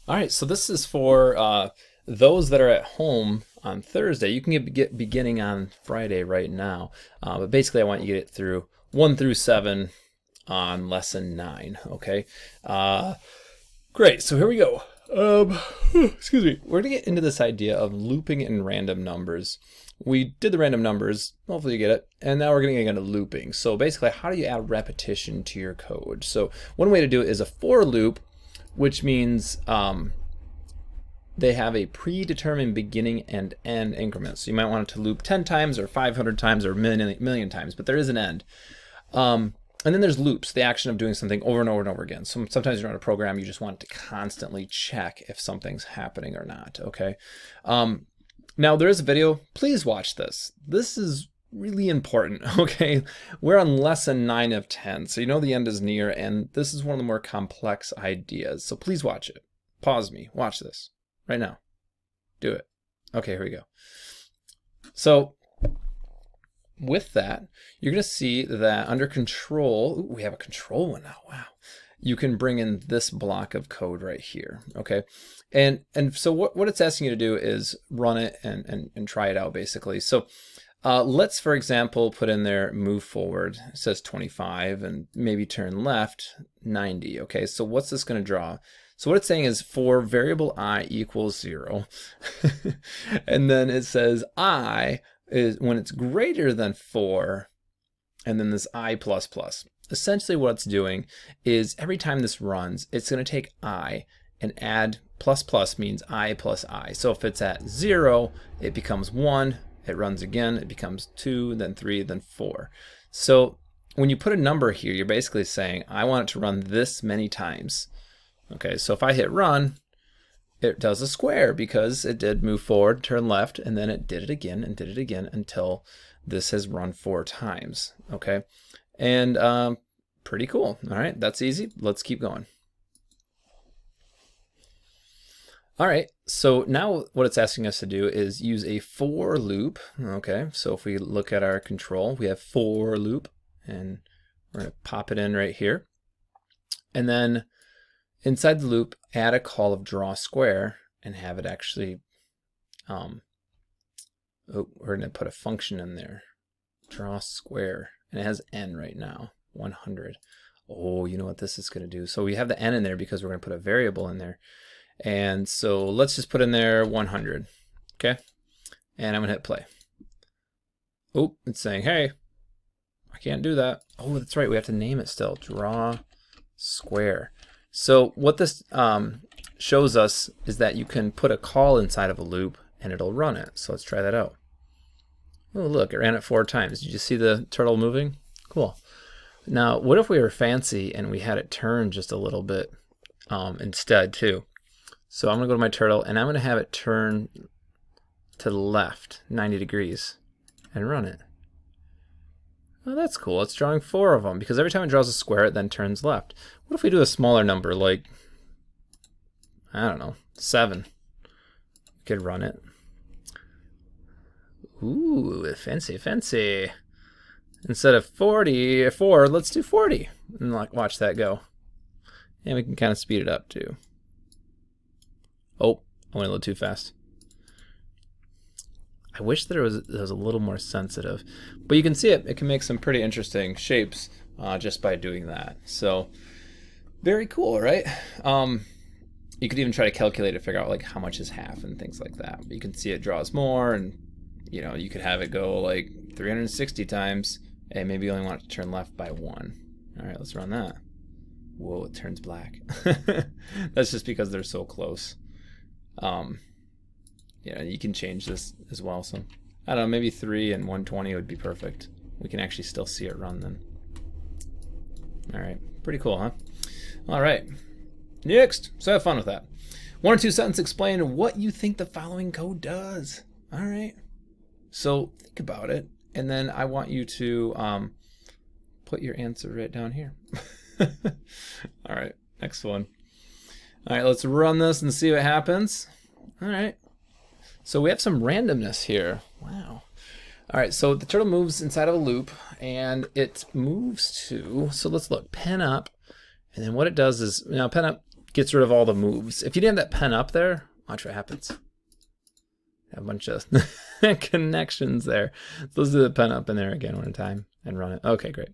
All right, so this is for those that are at home on Thursday. You can get beginning on Friday right now, but basically I want you to get through 1 through 7 on lesson 9, okay? Great, so here we go. Excuse me. We're going to get into this idea of looping in random numbers. We did the random numbers, hopefully you get it, and now we're going to get into looping. So basically, how do you add repetition to your code? So one way to do it is a for loop, which means they have a predetermined beginning and end increment. So you might want it to loop 10 times or 500 times or a million times, but there is an end. And then there's loops, the action of doing something over and over and over again. So sometimes you're on a program, you just want to constantly check if something's happening or not, okay? Now there is a video, please watch this. This is really important, okay? We're on lesson 9 of 10, so you know the end is near, and this is one of the more complex ideas. So please watch it. Pause me, watch this right now. Do it. Okay, here we go. So with that, you're going to see that under control, ooh, we have a control one now, wow. You can bring in this block of code right here, okay? And so what it's asking you to do is run it and try it out basically. So let's, for example, put in there move forward, it says 25, and maybe turn left 90, okay? So what's this going to draw? So what it's saying is for variable I equals 0, and then it says I is when it's greater than 4, and then this I plus plus. Essentially what it's doing is every time this runs, it's going to take I and add plus plus means I plus I. So if it's at 0, it becomes 1, it runs again, it becomes 2, then 3, then 4. So when you put a number here, you're basically saying, I want it to run this many times. Okay, so if I hit run, it does a square because it did move forward, turn left, and then it did it again and did it again until this has run 4 times. Okay, and pretty cool. All right, that's easy. Let's keep going. All right, so now what it's asking us to do is use a for loop. Okay, so if we look at our control, we have for loop, and we're going to pop it in right here. And then inside the loop, add a call of draw square and have it actually, we're going to put a function in there, draw square, and it has n right now, 100. Oh, you know what this is going to do? So we have the n in there because we're going to put a variable in there. And so let's just put in there 100, okay? And I'm going to hit play. Oh, it's saying, hey, I can't do that. Oh, that's right, we have to name it still, draw square. So what this shows us is that you can put a call inside of a loop and it'll run it. So let's try that out. Oh, look, it ran it 4 times. Did you see the turtle moving? Cool. Now, what if we were fancy and we had it turn just a little bit instead too? So I'm going to go to my turtle and I'm going to have it turn to the left 90 degrees and run it. Oh, that's cool. It's drawing 4 of them because every time it draws a square, it then turns left. What if we do a smaller number, like, I don't know, 7? We could run it. Ooh, fancy, fancy. Instead of 44, let's do 40. And watch that go. And we can kind of speed it up too. Oh, I went a little too fast. I wish that it was a little more sensitive, but you can see it can make some pretty interesting shapes just by doing that. So very cool, right? You could even try to calculate to figure out like how much is half and things like that. But you can see it draws more, and you know, you could have it go like 360 times and maybe you only want it to turn left by 1. All right, let's run that. Whoa, it turns black. That's just because they're so close. Yeah, you can change this as well. So I don't know, maybe 3 and 120 would be perfect. We can actually still see it run then. All right, pretty cool, huh? All right, next. So have fun with that. 1 or 2 sentences explain what you think the following code does. All right. So think about it, and then I want you to put your answer right down here. All right, next one. All right, let's run this and see what happens. All right. So we have some randomness here. Wow. All right, so the turtle moves inside of a loop, and it moves to, so let's look, pen up, and then what it does is, now pen up gets rid of all the moves. If you didn't have that pen up there, watch what happens. A bunch of connections there. So let's do the pen up in there again one time and run it. Okay, great.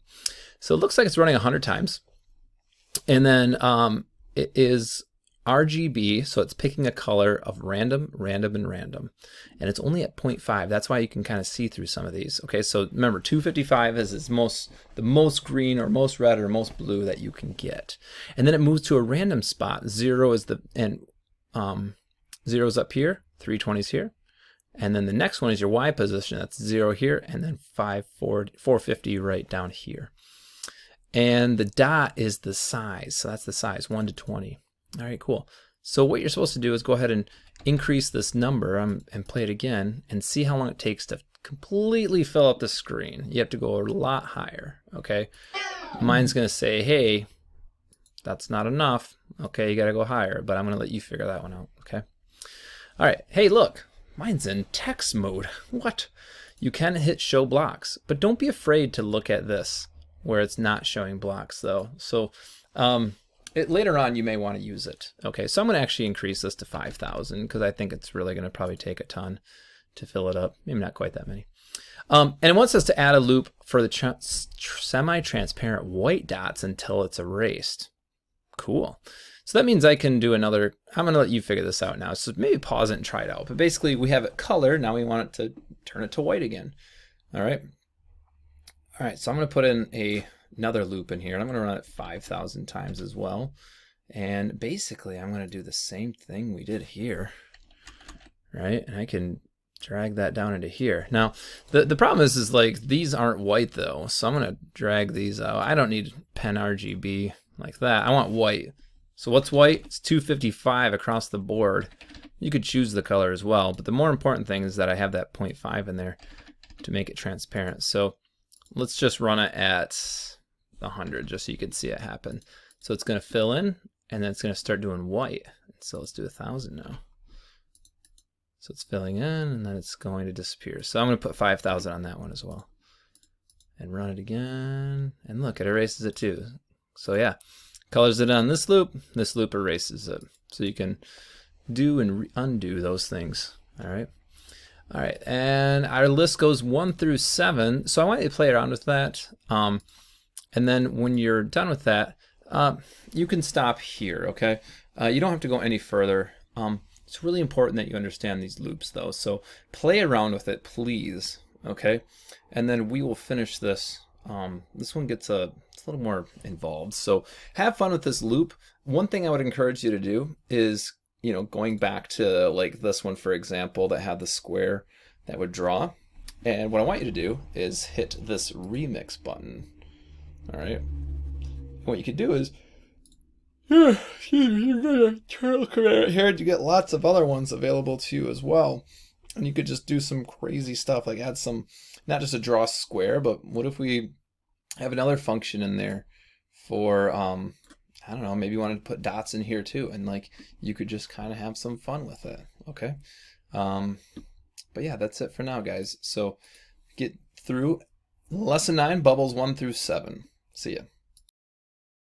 So it looks like it's running 100 times. And then it is RGB, so it's picking a color of random, random, and random. And it's only at 0.5. That's why you can kind of see through some of these. Okay, so remember 255 is the most green or most red or most blue that you can get. And then it moves to a random spot. 0 is the, and 0 is up here, 320 is here. And then the next one is your Y position. That's 0 here, and then 450 right down here. And the dot is the size. So that's the size, 1 to 20. All right, cool. So what you're supposed to do is go ahead and increase this number and play it again and see how long it takes to completely fill up the screen. You have to go a lot higher, okay? Mine's gonna say, hey, that's not enough. Okay, you gotta go higher, but I'm gonna let you figure that one out, okay? All right, hey, look. Mine's in text mode. What? You can hit show blocks, but don't be afraid to look at this where it's not showing blocks though. So later on you may want to use it. Okay, so I'm going to actually increase this to 5,000 because I think it's really going to probably take a ton to fill it up. Maybe not quite that many. And it wants us to add a loop for the semi-transparent white dots until it's erased. Cool. So that means I can do another, I'm going to let you figure this out now. So maybe pause it and try it out. But basically we have it colored. Now we want it to turn it to white again. All right. All right. So I'm going to put in another loop in here. And I'm going to run it 5,000 times as well. And basically I'm going to do the same thing we did here. Right. And I can drag that down into here. Now, the problem is like these aren't white though. So I'm going to drag these out. I don't need pen RGB like that. I want white. So what's white? It's 255 across the board. You could choose the color as well, but the more important thing is that I have that 0.5 in there to make it transparent. So let's just run it at 100 just so you can see it happen. So it's going to fill in and then it's going to start doing white. So let's do 1,000 now. So it's filling in and then it's going to disappear. So I'm going to put 5,000 on that one as well. And run it again. And look, it erases it too. So yeah. Colors it on this loop erases it. So you can do and undo those things. All right. All right. And our list goes 1 through 7. So I want you to play around with that. And then when you're done with that, you can stop here. Okay. You don't have to go any further. It's really important that you understand these loops though. So play around with it, please. Okay. And then we will finish this. This one gets it's a little more involved. So have fun with this loop. One thing I would encourage you to do is, you know, going back to like this one, for example, that had the square that would draw. And what I want you to do is hit this remix button. All right. What you could do is, here, you get lots of other ones available to you as well. And you could just do some crazy stuff, like add some, not just a draw square, but what if we have another function in there for, I don't know, maybe you wanted to put dots in here too, and like you could just kind of have some fun with it. Okay. But yeah, that's it for now, guys. So get through lesson 9, bubbles 1 through 7. See ya.